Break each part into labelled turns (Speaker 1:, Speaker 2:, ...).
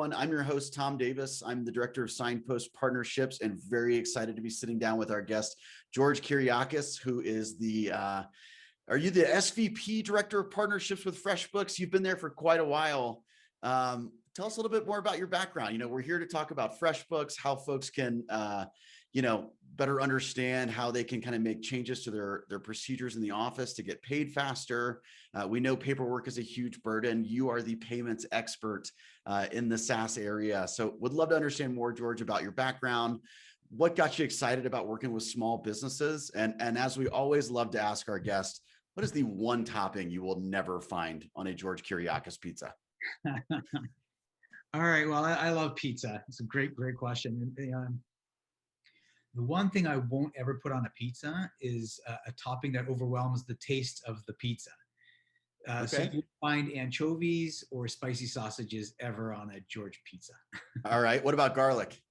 Speaker 1: everyone. I'm your host, Tom Davis. I'm the Director of Signpost Partnerships and very excited to be sitting down with our guest, George Kyriakis, who is are you the SVP Director of Partnerships with FreshBooks? You've been there for quite a while. Tell us a little bit more about your background. We're here to talk about FreshBooks, how folks can, better understand how they can kind of make changes to their procedures in the office to get paid faster. We know paperwork is a huge burden. You are the payments expert in the SaaS area. So would love to understand more, George, about your background. What got you excited about working with small businesses? And as we always love to ask our guests, what is the one topping you will never find on a George Kyriakis pizza?
Speaker 2: All right. Well, I love pizza. It's a great question. The one thing I won't ever put on a pizza is a topping that overwhelms the taste of the pizza. So you find anchovies or spicy sausages ever on a George pizza.
Speaker 1: All right. What about garlic?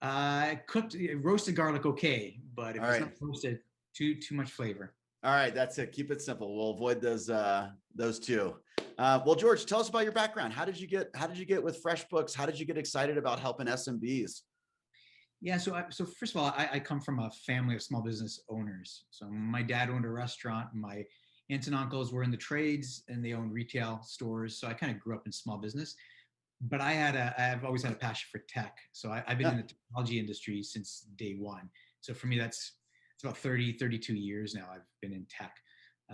Speaker 2: Roasted garlic, okay, but if it's not roasted, too much flavor.
Speaker 1: All right, that's it. Keep it simple. We'll avoid those two. Well, George, tell us about your background. How did you get with FreshBooks? How did you get excited about helping SMBs?
Speaker 2: Yeah, so first of all, I come from a family of small business owners. So my dad owned a restaurant. My aunts and uncles were in the trades and they owned retail stores. So I kind of grew up in small business. But I've always had a passion for tech. So I've been in the technology industry since day one. So for me, it's about 32 years now I've been in tech.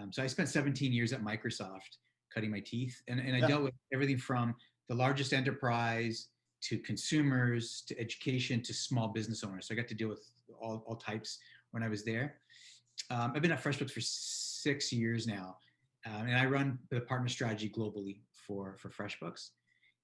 Speaker 2: So I spent 17 years at Microsoft cutting my teeth. And I dealt with everything from the largest enterprise to consumers, to education, to small business owners. So I got to deal with all types when I was there. I've been at FreshBooks for 6 years now. And I run the partner strategy globally for FreshBooks.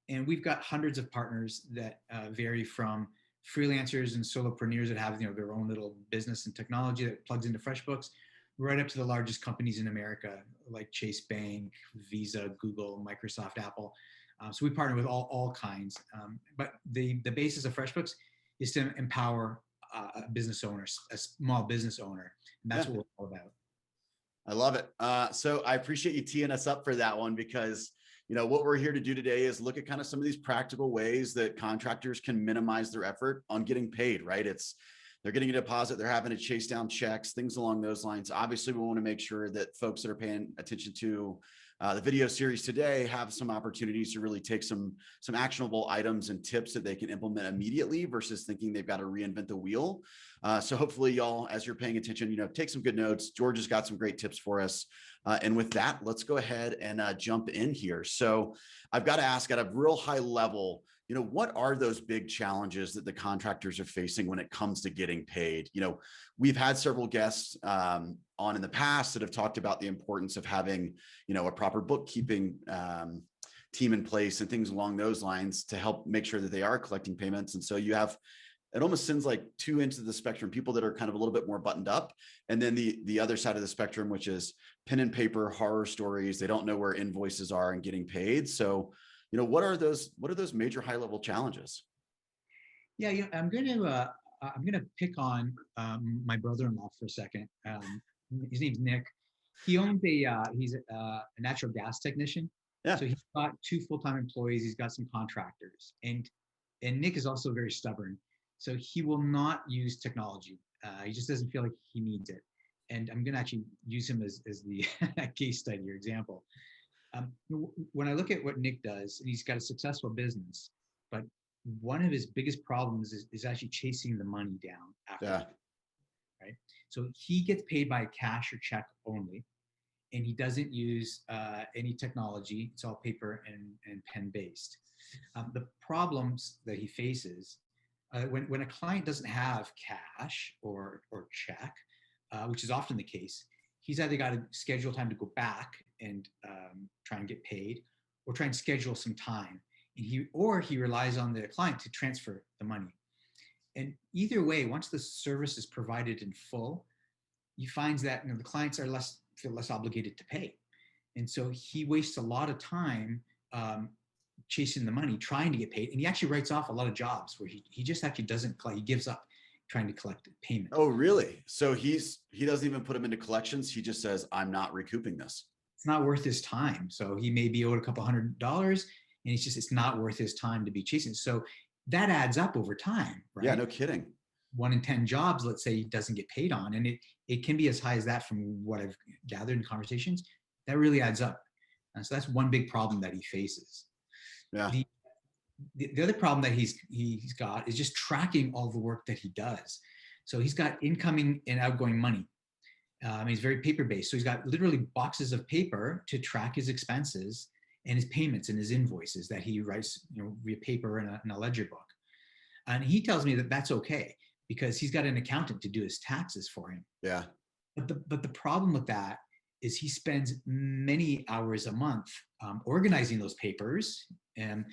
Speaker 2: And we've got hundreds of partners that vary from freelancers and solopreneurs that have their own little business and technology that plugs into FreshBooks, right up to the largest companies in America, like Chase Bank, Visa, Google, Microsoft, Apple. So we partner with all kinds. But the basis of FreshBooks is to empower a business owner, a small business owner. And that's what we're all about.
Speaker 1: I love it. So I appreciate you teeing us up for that one because what we're here to do today is look at kind of some of these practical ways that contractors can minimize their effort on getting paid, right? They're getting a deposit, they're having to chase down checks, things along those lines. Obviously, we want to make sure that folks that are paying attention to the video series today have some opportunities to really take some actionable items and tips that they can implement immediately versus thinking they've got to reinvent the wheel. So hopefully y'all, as you're paying attention, take some good notes. George has got some great tips for us. And with that, let's go ahead and jump in here. So I've got to ask at a real high level, what are those big challenges that the contractors are facing when it comes to getting paid? We've had several guests on in the past that have talked about the importance of having, a proper bookkeeping team in place and things along those lines to help make sure that they are collecting payments. And so you have, it almost seems like two ends of the spectrum, people that are kind of a little bit more buttoned up. And then the other side of the spectrum, which is pen and paper horror stories. They don't know where invoices are and getting paid. So, what are those major high level challenges?
Speaker 2: Yeah, I'm going to pick on my brother-in-law for a second. His name's Nick. He owns he's a natural gas technician. Yeah. So he's got 2 full-time employees. He's got some contractors, and Nick is also very stubborn. So he will not use technology. He just doesn't feel like he needs it. And I'm going to actually use him as the case study or example. When I look at what Nick does, and he's got a successful business, but one of his biggest problems is actually chasing the money down after. Right? So he gets paid by cash or check only, and he doesn't use any technology. It's all paper and pen based. The problems that he faces when a client doesn't have cash or check, which is often the case, he's either got to schedule time to go back and try and get paid, or try and schedule some time. And he relies on the client to transfer the money. And either way, once the service is provided in full, he finds that the clients feel less obligated to pay. And so he wastes a lot of time chasing the money, trying to get paid. And he actually writes off a lot of jobs where he just actually doesn't collect. He gives up trying to collect payment.
Speaker 1: Oh, really? So he doesn't even put them into collections. He just says, I'm not recouping this.
Speaker 2: It's not worth his time. So he may be owed a couple $100, and it's not worth his time to be chasing. So that adds up over time, right?
Speaker 1: Yeah, no kidding.
Speaker 2: 1 in 10 jobs, let's say, he doesn't get paid on, and it can be as high as that from what I've gathered in conversations. That really adds up. And so that's one big problem that he faces.
Speaker 1: Yeah.
Speaker 2: The other problem that he's got is just tracking all the work that he does. So he's got incoming and outgoing money. He's very paper-based. So he's got literally boxes of paper to track his expenses and his payments and his invoices that he writes, via paper in a ledger book. And he tells me that that's okay because he's got an accountant to do his taxes for him.
Speaker 1: Yeah.
Speaker 2: But the problem with that is he spends many hours a month organizing those papers, and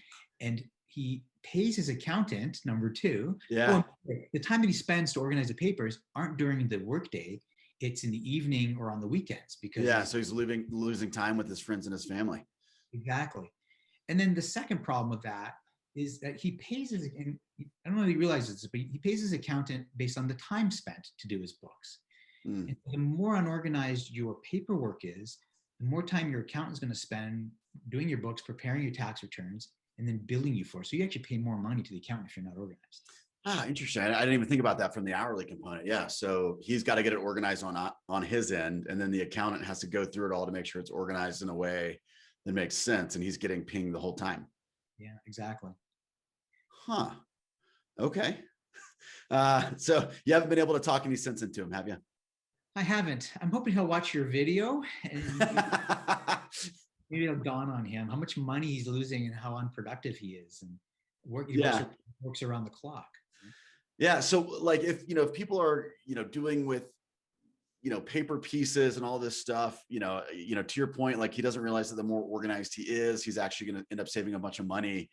Speaker 2: he pays his accountant, number two.
Speaker 1: Yeah.
Speaker 2: The time that he spends to organize the papers aren't during the workday. It's in the evening or on the weekends because
Speaker 1: so he's losing time with his friends and his family.
Speaker 2: Exactly. And then the second problem with that is that he pays and I don't know if he realizes this, but he pays his accountant based on the time spent to do his books. And the more unorganized your paperwork is, the more time your accountant is going to spend doing your books, preparing your tax returns, and then billing you for it. So you actually pay more money to the accountant if you're not organized.
Speaker 1: Interesting. I didn't even think about that from the hourly component. Yeah. So he's got to get it organized on his end, and then the accountant has to go through it all to make sure it's organized in a way that makes sense. And he's getting pinged the whole time.
Speaker 2: Yeah, exactly.
Speaker 1: Huh. Okay. So you haven't been able to talk any sense into him, have you?
Speaker 2: I haven't. I'm hoping he'll watch your video and maybe it'll dawn on him how much money he's losing and how unproductive he is, and works around the clock.
Speaker 1: Yeah. So like if people are, doing with, paper pieces and all this stuff, to your point, like he doesn't realize that the more organized he is, he's actually going to end up saving a bunch of money,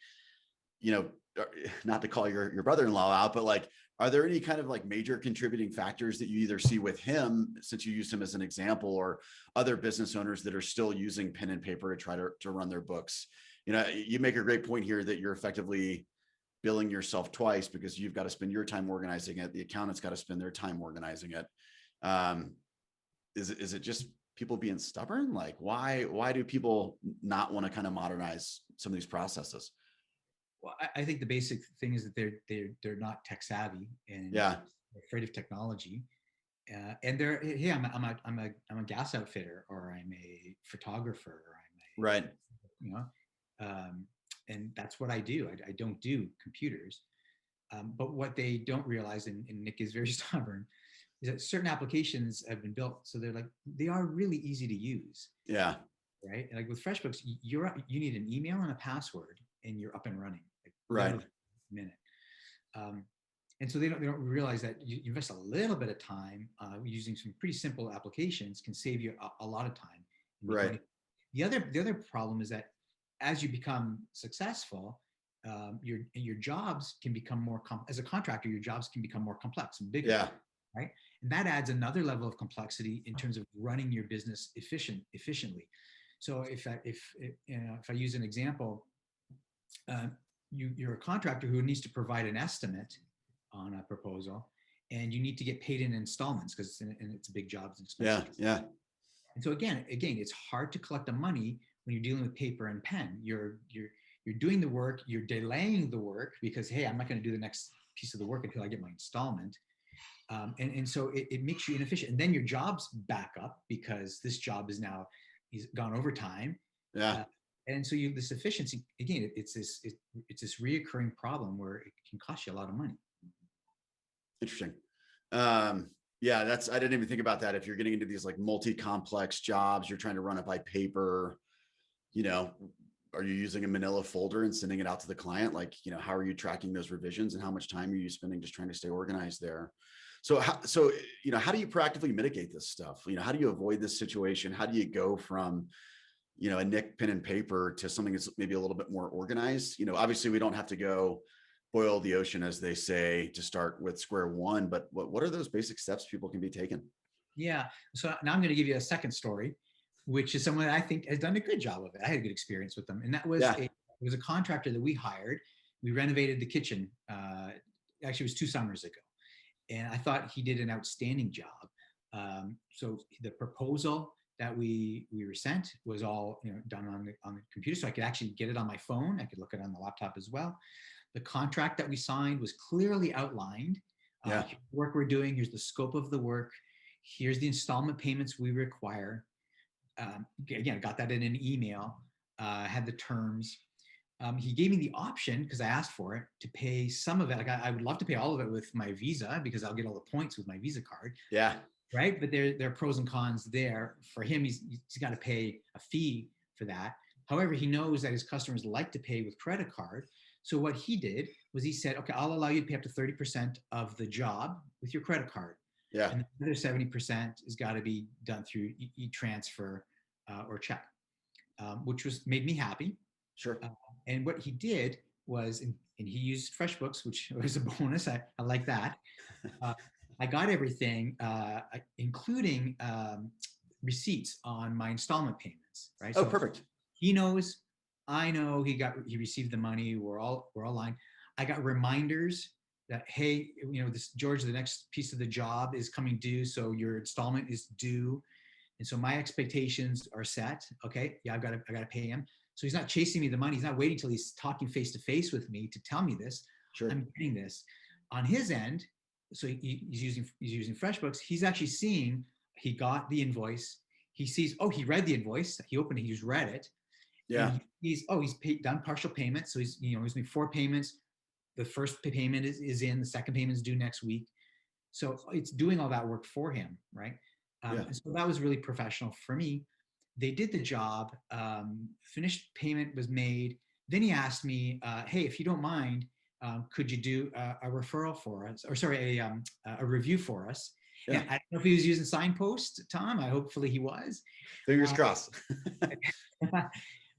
Speaker 1: not to call your brother-in-law out, but like, are there any kind of like major contributing factors that you either see with him, since you used him as an example, or other business owners that are still using pen and paper to try to run their books? You make a great point here that you're effectively billing yourself twice because you've got to spend your time organizing it. The accountant's got to spend their time organizing it. Is it just people being stubborn? Like why do people not want to kind of modernize some of these processes?
Speaker 2: Well, I think the basic thing is that they're not tech savvy and
Speaker 1: they're
Speaker 2: afraid of technology, and they're, hey, I'm a gas outfitter, or I'm a photographer, or
Speaker 1: right.
Speaker 2: And that's what I do. I don't do computers, but what they don't realize, and Nick is very stubborn, is that certain applications have been built so they are really easy to use.
Speaker 1: Yeah.
Speaker 2: Right. And like with FreshBooks, you need an email and a password, and you're up and running.
Speaker 1: Right.
Speaker 2: A minute. And so they don't realize that you invest a little bit of time using some pretty simple applications can save you a lot of time.
Speaker 1: Right.
Speaker 2: The other problem is that as you become successful, your jobs can become more as a contractor, your jobs can become more complex and bigger.
Speaker 1: Yeah.
Speaker 2: Right. And that adds another level of complexity in terms of running your business efficiently. So if I use an example, you're a contractor who needs to provide an estimate on a proposal, and you need to get paid in installments because it's a big job.
Speaker 1: Yeah. Yeah.
Speaker 2: And so again, it's hard to collect the money when you're dealing with paper and pen. You're doing the work, you're delaying the work because, hey, I'm not going to do the next piece of the work until I get my installment. And so it makes you inefficient. And then your job's back up because this job is now gone overtime.
Speaker 1: Yeah.
Speaker 2: And so this efficiency, again, it's this reoccurring problem where it can cost you a lot of money.
Speaker 1: Interesting. Yeah, I didn't even think about that. If you're getting into these like multi-complex jobs, you're trying to run it by paper, are you using a manila folder and sending it out to the client? Like, how are you tracking those revisions, and how much time are you spending just trying to stay organized there? So how do you proactively mitigate this stuff? How do you avoid this situation? How do you go from, a Nick pen and paper to something that's maybe a little bit more organized? Obviously we don't have to go boil the ocean, as they say, to start with square one, but what are those basic steps people can be taking?
Speaker 2: Yeah. So now I'm going to give you a second story, which is someone that I think has done a good job of it. I had a good experience with them. And that was it was a contractor that we hired. We renovated the kitchen. Actually, it was 2 summers ago. And I thought he did an outstanding job. So the proposal that we were sent was all done on the computer, so I could actually get it on my phone. I could look at it on the laptop as well. The contract that we signed was clearly outlined.
Speaker 1: Yeah.
Speaker 2: Here's the work we're doing. Here's the scope of the work. Here's the installment payments we require. Again, I got that in an email. Had the terms. He gave me the option, because I asked for it, to pay some of it. Like I would love to pay all of it with my Visa, because I'll get all the points with my Visa card.
Speaker 1: Yeah.
Speaker 2: Right. But there are pros and cons there. For him, he's got to pay a fee for that. However, he knows that his customers like to pay with credit card. So what he did was he said, okay, I'll allow you to pay up to 30% of the job with your credit card.
Speaker 1: Yeah.
Speaker 2: And the other 70% has got to be done through e-transfer or check, which made me happy.
Speaker 1: Sure.
Speaker 2: And what he did was, and he used FreshBooks, which was a bonus. I like that. I got everything, including receipts on my installment payments. Right.
Speaker 1: Oh,
Speaker 2: so
Speaker 1: perfect.
Speaker 2: he knows, I know he received the money. We're all aligned. I got reminders that, hey, this George, the next piece of the job is coming due, so your installment is due, and so my expectations are set. Okay, yeah, I got to pay him. So he's not chasing me the money. He's not waiting till he's talking face to face with me to tell me this.
Speaker 1: Sure.
Speaker 2: I'm getting this on his end. So he's using FreshBooks. He's actually seeing, he got the invoice. He sees, oh, he read the invoice. He opened it. He's read it.
Speaker 1: Yeah.
Speaker 2: He's done partial payments. So he's made 4 payments. The first payment is in. The second payment is due next week. So it's doing all that work for him, right? And so that was really professional for me. They did the job. Finished payment was made. Then he asked me, hey, if you don't mind, could you do a referral for us, or sorry, a review for us?
Speaker 1: Yeah.
Speaker 2: And I don't know if he was using Signpost, Tom. Hopefully he was.
Speaker 1: Fingers crossed.
Speaker 2: But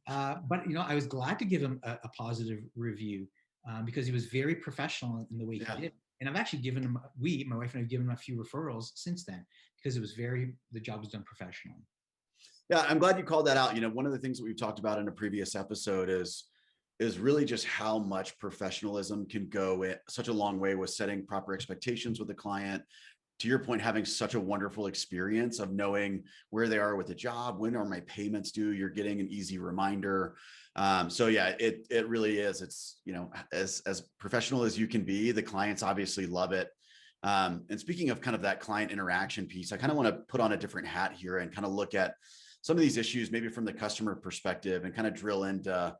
Speaker 2: I was glad to give him a positive review because he was very professional in the way he did it. And I've actually given him, my wife and I have given him a few referrals since then, because the job was done professionally.
Speaker 1: Yeah, I'm glad you called that out. One of the things that we've talked about in a previous episode is really just how much professionalism can go such a long way with setting proper expectations with the client. To your point, having such a wonderful experience of knowing where they are with the job, when are my payments due, you're getting an easy reminder. So yeah, it really is. It's, as professional as you can be, the clients obviously love it. And speaking of kind of that client interaction piece, I kind of want to put on a different hat here and kind of look at some of these issues, maybe from the customer perspective, and kind of drill into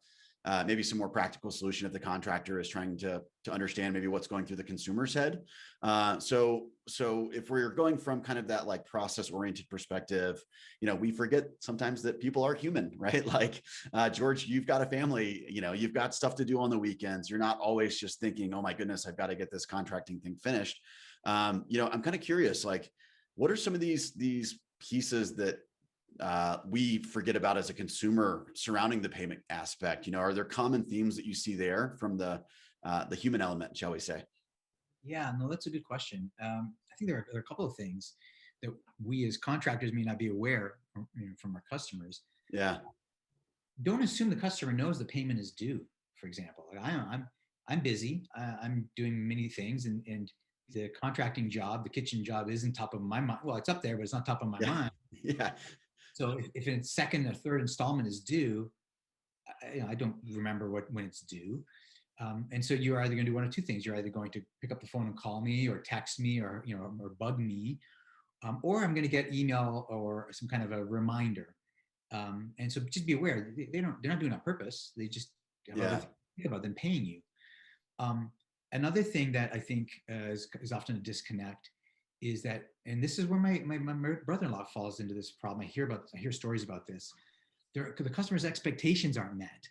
Speaker 1: maybe some more practical solution if the contractor is trying to understand maybe what's going through the consumer's head. So if we're going from kind of that like process oriented perspective, we forget sometimes that people are human, right? Like George, you've got a family, you've got stuff to do on the weekends. You're not always just thinking, oh my goodness, I've got to get this contracting thing finished. I'm kind of curious, like, what are some of these pieces that we forget about as a consumer surrounding the payment aspect? Are there common themes that you see there from the human element, shall we say?
Speaker 2: Yeah, no, that's a good question. I think there are a couple of things that we as contractors may not be aware from our customers.
Speaker 1: Yeah.
Speaker 2: Don't assume the customer knows the payment is due. For example, like I'm busy. I'm doing many things, and the contracting job, the kitchen job, isn't top of my mind. Well, it's up there, but it's not top of my mind.
Speaker 1: Yeah.
Speaker 2: So if a second or third installment is due, I don't remember when it's due. And so you're either going to do one of two things. You're either going to pick up the phone and call me, or text me, or bug me, or I'm going to get email or some kind of a reminder. And so just be aware, they're not doing it on purpose. They just think about them paying you. Another thing that I think is often a disconnect is that, and this is where my brother-in-law falls into this problem. I hear stories about this. The customer's expectations aren't met.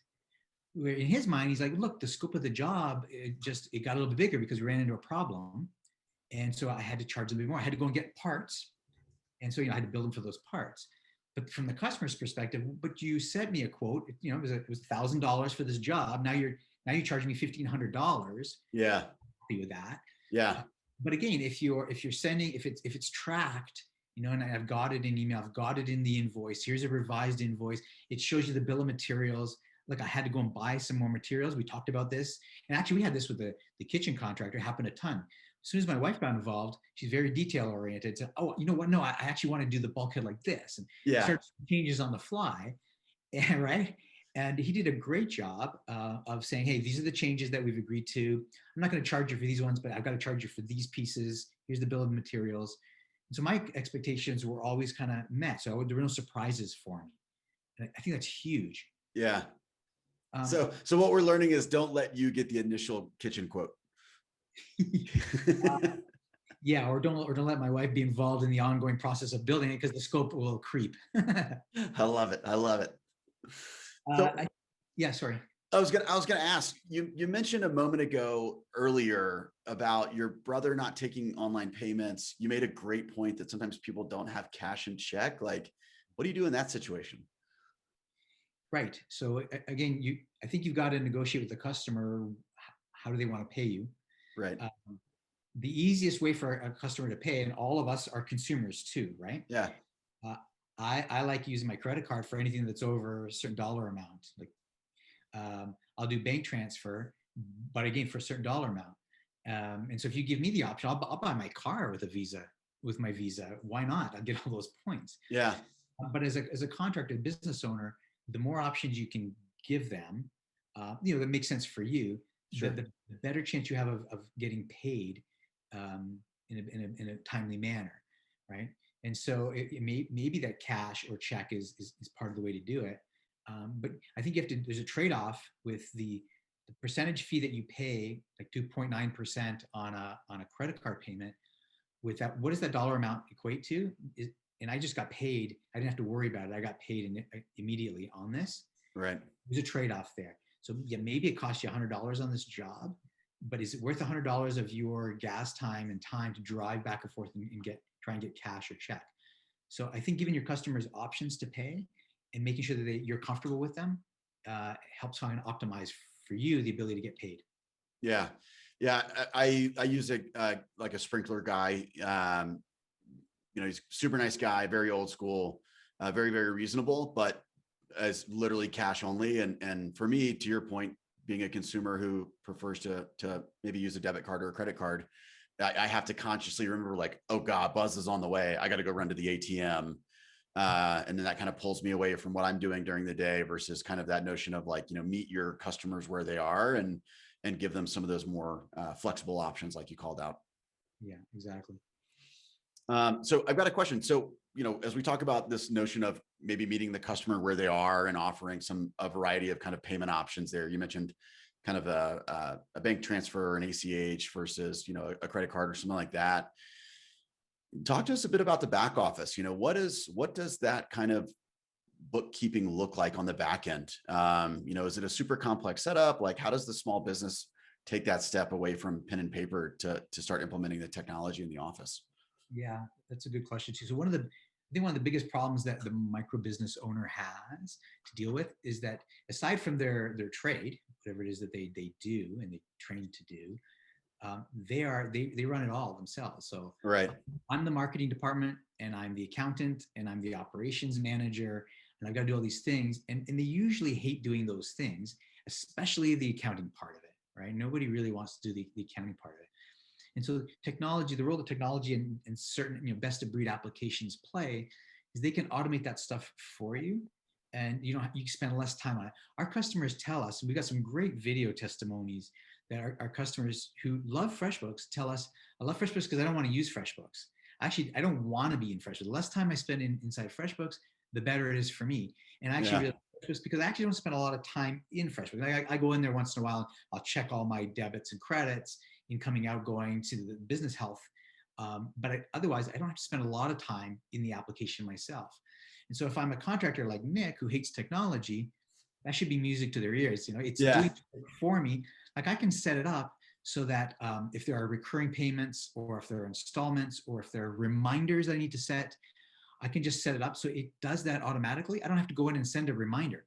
Speaker 2: Where in his mind, he's like, look, the scope of the job, it got a little bit bigger because we ran into a problem. And so I had to charge a bit more. I had to go and get parts. And so, I had to bill them for those parts. But from the customer's perspective, but you sent me a quote, it was $1,000 for this job. Now you're charging me $1,500.
Speaker 1: Yeah.
Speaker 2: Happy with that.
Speaker 1: Yeah.
Speaker 2: But again, if you're sending, if it's tracked, and I've got it in email, I've got it in the invoice. Here's a revised invoice. It shows you the bill of materials. Like I had to go and buy some more materials. We talked about this, and actually we had this with the kitchen contractor. It happened a ton. As soon as my wife got involved, she's very detail oriented. So, oh, you know what? No, I actually want to do the bulkhead like this, and
Speaker 1: Yeah.
Speaker 2: starts changes on the fly, and, right? And he did a great job of saying, hey, these are the changes that we've agreed to. I'm not going to charge you for these ones, but I've got to charge you for these pieces. Here's the bill of materials. And so my expectations were always kind of met. So there were no surprises for me. And I think that's huge.
Speaker 1: Yeah.
Speaker 2: Um,
Speaker 1: So what we're learning is don't let you get the initial kitchen quote.
Speaker 2: yeah, or don't let my wife be involved in the ongoing process of building it because the scope will creep.
Speaker 1: I love it. I love it. So
Speaker 2: yeah, sorry.
Speaker 1: I was gonna ask you mentioned a moment ago earlier about your brother not taking online payments. You made a great point that sometimes people don't have cash and check. Like, what do you do in that situation?
Speaker 2: Right. So again, I think you've got to negotiate with the customer. How do they want to pay you?
Speaker 1: Right.
Speaker 2: The easiest way for a customer to pay, and all of us are consumers too, right?
Speaker 1: Yeah.
Speaker 2: Uh, I like using my credit card for anything that's over a certain dollar amount. Like I'll do bank transfer, but again for a certain dollar amount. And so if you give me the option, I'll buy my car with a Visa, with my Visa. Why not? I'll get all those points.
Speaker 1: Yeah.
Speaker 2: But as a contractor, business owner, the more options you can give them, that makes sense for you.
Speaker 1: Sure.
Speaker 2: The better chance you have of getting paid in a timely manner, right? And so maybe that cash or check is part of the way to do it. But I think there's a trade-off with the percentage fee that you pay, like 2.9% on a credit card payment. With that, what does that dollar amount equate to? And I just got paid. I didn't have to worry about it. I got paid immediately on this.
Speaker 1: Right.
Speaker 2: There's a trade-off there. So yeah, maybe it costs you $100 on this job, but is it worth $100 of your gas time and time to drive back and forth and try and get cash or check? So I think giving your customers options to pay and making sure that you're comfortable with them helps kind of optimize for you the ability to get paid.
Speaker 1: Yeah. Yeah. I use like a sprinkler guy. He's a super nice guy, very old school, very, very reasonable, but as literally cash only. And for me, to your point, being a consumer who prefers to maybe use a debit card or a credit card, I have to consciously remember like, oh God, Buzz is on the way. I got to go run to the ATM. And then that kind of pulls me away from what I'm doing during the day versus kind of that notion of like, meet your customers where they are and give them some of those more flexible options like you called out.
Speaker 2: Yeah, exactly.
Speaker 1: So I've got a question. So, as we talk about this notion of maybe meeting the customer where they are and offering a variety of kind of payment options there, you mentioned kind of a bank transfer or an ACH versus, a credit card or something like that. Talk to us a bit about the back office. What does that kind of bookkeeping look like on the back end? Is it a super complex setup? Like, how does the small business take that step away from pen and paper to start implementing the technology in the office?
Speaker 2: Yeah, that's a good question too. So I think one of the biggest problems that the micro business owner has to deal with is that aside from their trade, whatever it is that they do and they train to do, they run it all themselves. So
Speaker 1: right.
Speaker 2: I'm the marketing department and I'm the accountant and I'm the operations manager and I've got to do all these things. And they usually hate doing those things, especially the accounting part of it, right? Nobody really wants to do the accounting part of it. And so technology, the role of technology and certain best of breed applications play is they can automate that stuff for you. And you spend less time on it. Our customers tell us, and we've got some great video testimonies that our customers who love FreshBooks tell us, I love FreshBooks because I don't want to use FreshBooks. Actually, I don't want to be in FreshBooks. The less time I spend inside FreshBooks, the better it is for me. And I actually really like FreshBooks because I actually don't spend a lot of time in FreshBooks. I go in there once in a while. I'll check all my debits and credits, incoming, outgoing, to the business health. But otherwise, I don't have to spend a lot of time in the application myself. And so if I'm a contractor like Nick who hates technology, that should be music to their ears. It's doing it for me. Like I can set it up so that if there are recurring payments or if there are installments or if there are reminders I need to set, I can just set it up so it does that automatically. I don't have to go in and send a reminder.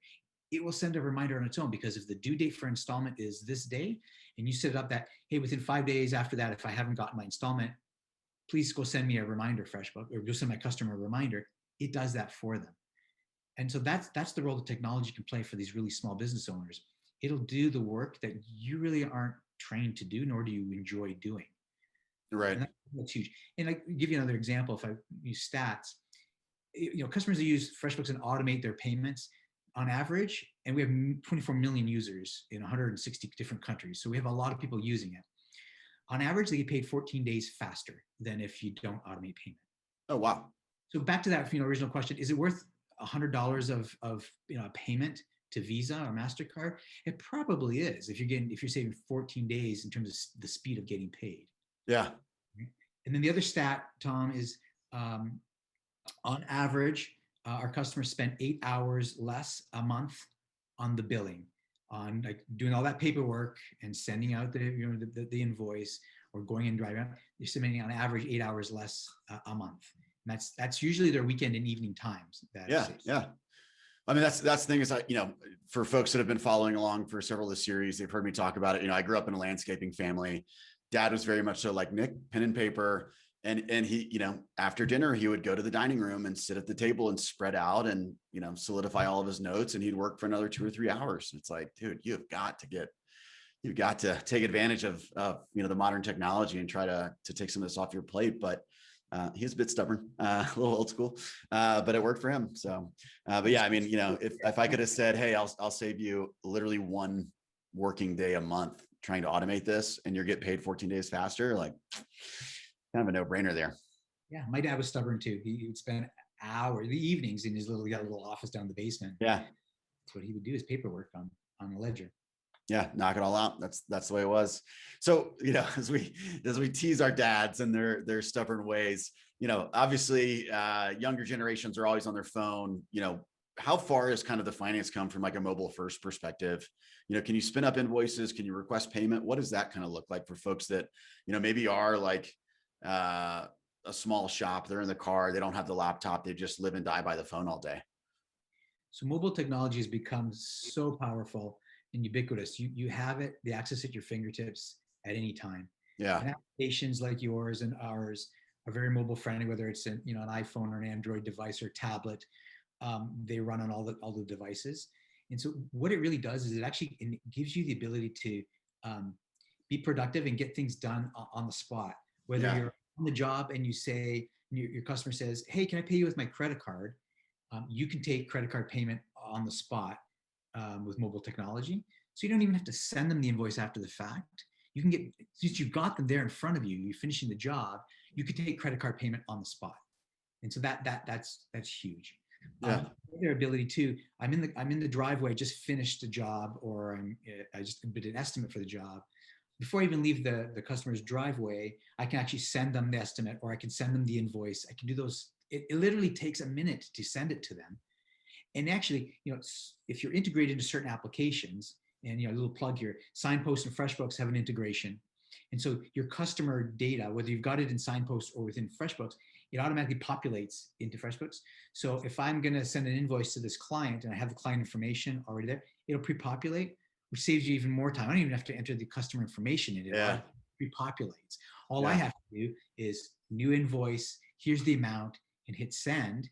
Speaker 2: It will send a reminder on its own because if the due date for installment is this day and you set it up that, hey, within 5 days after that, if I haven't gotten my installment, please go send me a reminder, FreshBooks, or go send my customer a reminder. It does that for them. And so that's the role that technology can play for these really small business owners. It'll do the work that you really aren't trained to do, nor do you enjoy doing.
Speaker 1: Right.
Speaker 2: And that's huge. And I give you another example. If I use stats, customers that use FreshBooks and automate their payments on average, and we have 24 million users in 160 different countries. So we have a lot of people using it. On average, they get paid 14 days faster than if you don't automate payment.
Speaker 1: Oh, wow.
Speaker 2: So back to that, original question: is it worth $100 of a payment to Visa or MasterCard? It probably is if you're saving 14 days in terms of the speed of getting paid.
Speaker 1: Yeah.
Speaker 2: And then the other stat, Tom, is on average, our customers spend 8 hours less a month on the billing, on like doing all that paperwork and sending out the invoice or going and driving out. They're spending on average 8 hours less a month. And that's usually their weekend and evening times.
Speaker 1: Yeah. I mean, that's the thing is, for folks that have been following along for several of the series, they've heard me talk about it. I grew up in a landscaping family. Dad was very much so like Nick, pen and paper. And he, after dinner, he would go to the dining room and sit at the table and spread out and, solidify all of his notes, and he'd work for another 2 or 3 hours. It's like, dude, you've got to take advantage of the modern technology and try to take some of this off your plate. But he's a bit stubborn, a little old school, but it worked for him. So, but yeah, I mean, if I could have said, hey, I'll save you literally 1 working day a month trying to automate this, and you're getting paid 14 days faster, like kind of a no-brainer there.
Speaker 2: Yeah, my dad was stubborn too. He would spend hours, the evenings, in his little office down in the basement.
Speaker 1: Yeah,
Speaker 2: that's what he would do, is paperwork on a ledger.
Speaker 1: Yeah, knock it all out. That's the way it was. So, as we tease our dads and their stubborn ways, obviously younger generations are always on their phone. How far has kind of the finance come from like a mobile first perspective? Can you spin up invoices? Can you request payment? What does that kind of look like for folks that, maybe are like a small shop, they're in the car, they don't have the laptop, they just live and die by the phone all day?
Speaker 2: So mobile technology has become so powerful and ubiquitous. You have it, the access at your fingertips at any time.
Speaker 1: Yeah.
Speaker 2: And applications like yours and ours are very mobile friendly, whether it's an iPhone or an Android device or tablet. They run on all the devices. And so what it really does is it gives you the ability to be productive and get things done on the spot. Whether you're on the job and you say, your customer says, hey, can I pay you with my credit card? You can take credit card payment on the spot with mobile technology. So you don't even have to send them the invoice after the fact. You can since you've got them there in front of you, you're finishing the job, you could take credit card payment on the spot. And so that's huge.
Speaker 1: Yeah.
Speaker 2: Their ability to, I'm in the driveway, just finished the job, or I just did an estimate for the job. Before I even leave the customer's driveway, I can actually send them the estimate, or I can send them the invoice. I can do those. It literally takes a minute to send it to them. And actually, if you're integrated into certain applications, and a little plug here, Signpost and FreshBooks have an integration. And so your customer data, whether you've got it in Signpost or within FreshBooks, it automatically populates into FreshBooks. So if I'm going to send an invoice to this client and I have the client information already there, it'll pre-populate, which saves you even more time. I don't even have to enter the customer information in it.
Speaker 1: Yeah.
Speaker 2: It pre-populates. All I have to do is new invoice, here's the amount, and hit send,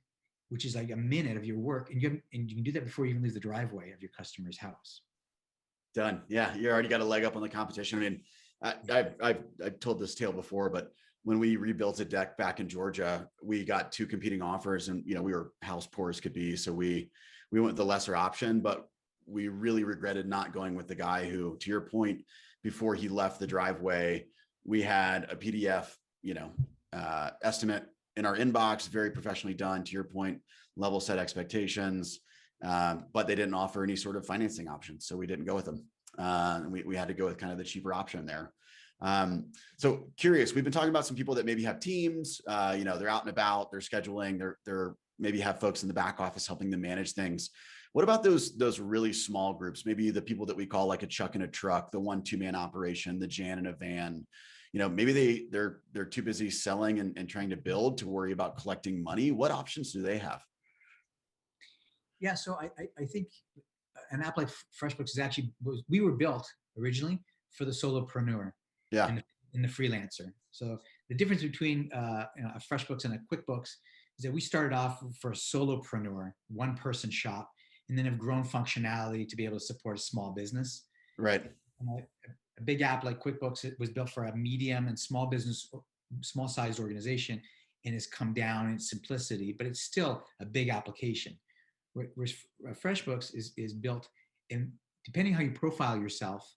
Speaker 2: which is like a minute of your work. And you can do that before you even leave the driveway of your customer's house.
Speaker 1: Done. Yeah, you already got a leg up on the competition. I mean, I've told this tale before, but when we rebuilt a deck back in Georgia, we got 2 competing offers, and we were house poor as could be, so we went with the lesser option. But we really regretted not going with the guy who, to your point, before he left the driveway, we had a PDF, estimate in our inbox, very professionally done. To your point, level set expectations. But they didn't offer any sort of financing options, so we didn't go with them. We had to go with kind of the cheaper option there. So curious, we've been talking about some people that maybe have teams, they're out and about, they're scheduling, they're maybe have folks in the back office helping them manage things. What about those really small groups? Maybe the people that we call like a Chuck in a truck, the 1-2-man operation, the Jan in a van. Maybe they're too busy selling and trying to build to worry about collecting money. What options do they have?
Speaker 2: Yeah, so I think an app like FreshBooks we were built originally for the solopreneur, and the freelancer. So the difference between a FreshBooks and a QuickBooks is that we started off for a solopreneur, 1-person shop, and then have grown functionality to be able to support a small business.
Speaker 1: Right.
Speaker 2: A big app like QuickBooks, it was built for a medium and small business small sized organization and has come down in simplicity, but it's still a big application. Whereas FreshBooks is built, and depending how you profile yourself,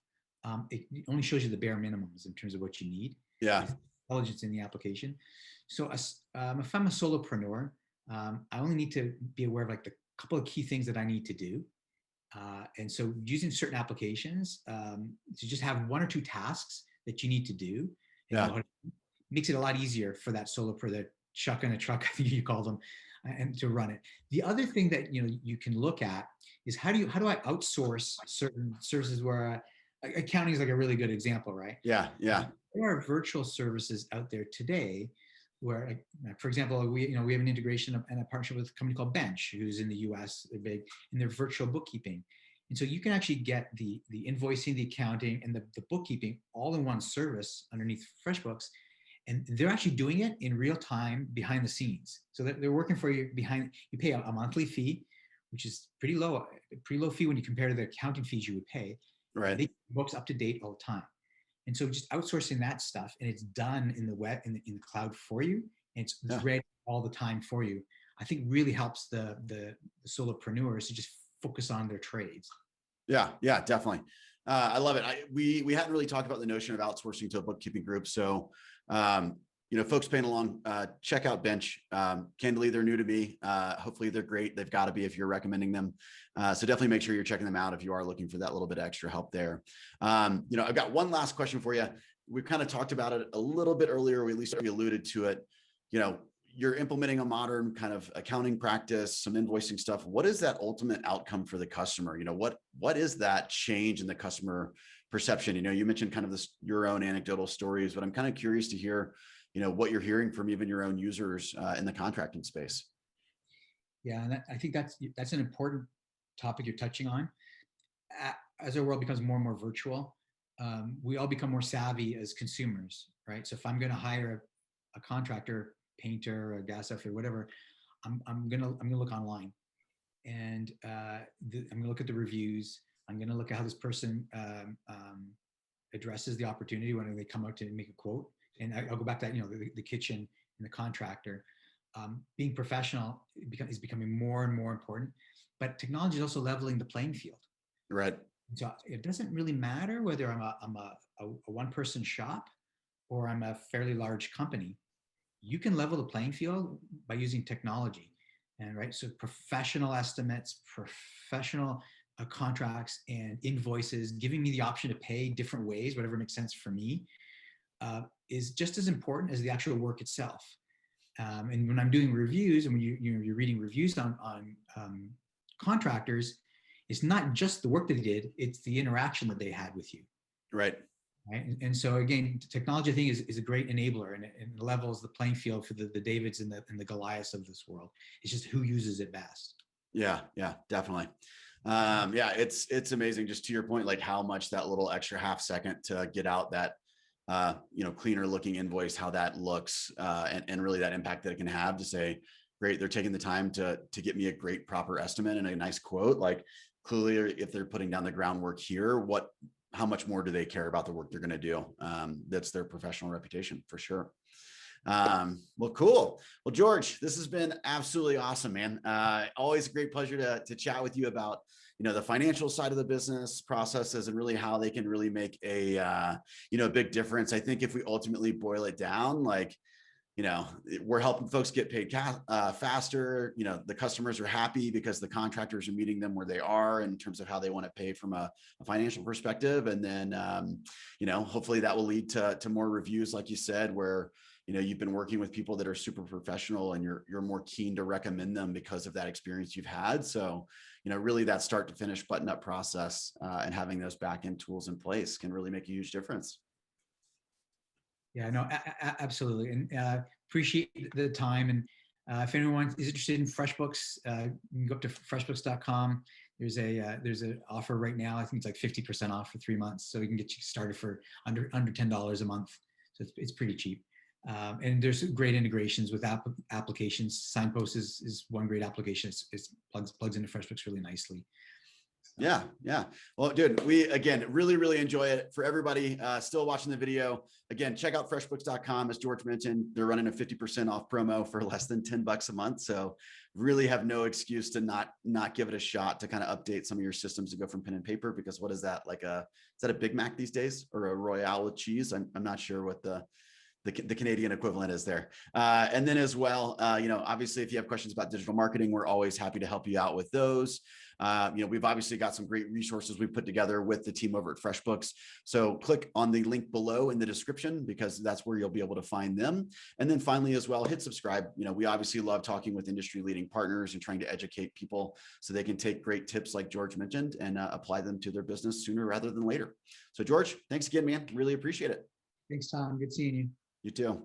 Speaker 2: it only shows you the bare minimums in terms of what you need.
Speaker 1: Yeah.
Speaker 2: Intelligence in the application. So if I'm a solopreneur, I only need to be aware of like the couple of key things that I need to do. And so using certain applications to just have one or two tasks that you need to do, and makes it a lot easier for that solopreneur, that chuck in a truck, I think you call them, and to run it. The other thing that you can look at is how do I outsource certain services where accounting is like a really good example, right?
Speaker 1: Yeah.
Speaker 2: There are virtual services out there today where, for example, we have an integration and a partnership with a company called Bench, who's in the US, they're big, and they're virtual bookkeeping. And so you can actually get the invoicing, the accounting, and the bookkeeping all in one service underneath FreshBooks. And they're actually doing it in real time behind the scenes. So they're working for you you pay a monthly fee, which is pretty low fee when you compare to the accounting fees you would pay.
Speaker 1: Right.
Speaker 2: They keep books up to date all the time. And so just outsourcing that stuff, and it's done in the web, in the cloud for you, and it's ready all the time for you, I think really helps the solopreneurs to just focus on their trades.
Speaker 1: Yeah, definitely. I love it. We hadn't really talked about the notion of outsourcing to a bookkeeping group. So, folks paying along, check out Bench. Candidly, they're new to me. Hopefully they're great. They've got to be if you're recommending them. So definitely make sure you're checking them out if you are looking for that little bit of extra help there. I've got one last question for you. We kind of talked about it a little bit earlier, or at least we alluded to it. You're implementing a modern kind of accounting practice, some invoicing stuff. What is that ultimate outcome for the customer? What is that change in the customer perception? You mentioned kind of your own anecdotal stories, but I'm kind of curious to hear, what you're hearing from even your own users in the contracting space.
Speaker 2: Yeah, and I think that's an important topic you're touching on. As our world becomes more and more virtual, we all become more savvy as consumers, right? So if I'm going to hire a contractor, painter, a gas outfitter, whatever, I'm gonna look online, and I'm gonna look at the reviews. I'm gonna look at how this person addresses the opportunity when they come out to make a quote. And I'll go back to that, the kitchen and the contractor. Being professional is becoming more and more important, but technology is also leveling the playing field.
Speaker 1: Right.
Speaker 2: So it doesn't really matter whether I'm a one-person shop or I'm a fairly large company. You can level the playing field by using technology, so professional estimates, professional contracts and invoices, giving me the option to pay different ways, whatever makes sense for me, is just as important as the actual work itself. And when I'm doing reviews, and when you're reading reviews on contractors, it's not just the work that they did; it's the interaction that they had with you.
Speaker 1: Right.
Speaker 2: Right. And so again, technology, I think, is a great enabler, and it levels the playing field for the Davids and the Goliaths of this world. It's just who uses it best.
Speaker 1: Yeah, definitely. It's amazing, just to your point, like how much that little extra half second to get out that cleaner looking invoice, how that looks, and really that impact that it can have to say, great, they're taking the time to get me a great proper estimate and a nice quote. Like clearly, if they're putting down the groundwork here, how much more do they care about the work they're going to do? That's their professional reputation for sure. Well, cool. Well, George, this has been absolutely awesome, man. Always a great pleasure to chat with you about, the financial side of the business processes and really how they can really make a big difference. I think if we ultimately boil it down, we're helping folks get paid faster. The customers are happy because the contractors are meeting them where they are in terms of how they want to pay from a financial perspective. And then, hopefully that will lead to more reviews, like you said, where, you've been working with people that are super professional and you're more keen to recommend them because of that experience you've had. So, really that start to finish button up process and having those back-end tools in place can really make a huge difference.
Speaker 2: Yeah, no, absolutely. And appreciate the time. And if anyone is interested in FreshBooks, you can go up to freshbooks.com. There's an offer right now. I think it's like 50% off for 3 months. So we can get you started for under $10 a month. So it's pretty cheap. And there's great integrations with applications. Signpost is one great application. It plugs into FreshBooks really nicely.
Speaker 1: Yeah. Yeah. Well, dude, we, again, really enjoy it. For everybody still watching the video, again, check out freshbooks.com. As George mentioned, they're running a 50% off promo for less than $10 a month. So really have no excuse to not give it a shot to kind of update some of your systems to go from pen and paper, because what is that, like is that a Big Mac these days, or a Royale with cheese? I'm not sure what the Canadian equivalent is there. And then as well, obviously, if you have questions about digital marketing, we're always happy to help you out with those. We've obviously got some great resources we've put together with the team over at FreshBooks. So click on the link below in the description, because that's where you'll be able to find them. And then finally, as well, hit subscribe. We obviously love talking with industry leading partners and trying to educate people so they can take great tips like George mentioned and apply them to their business sooner rather than later. So George, thanks again, man. Really appreciate it.
Speaker 2: Thanks, Tom. Good seeing you.
Speaker 1: You too.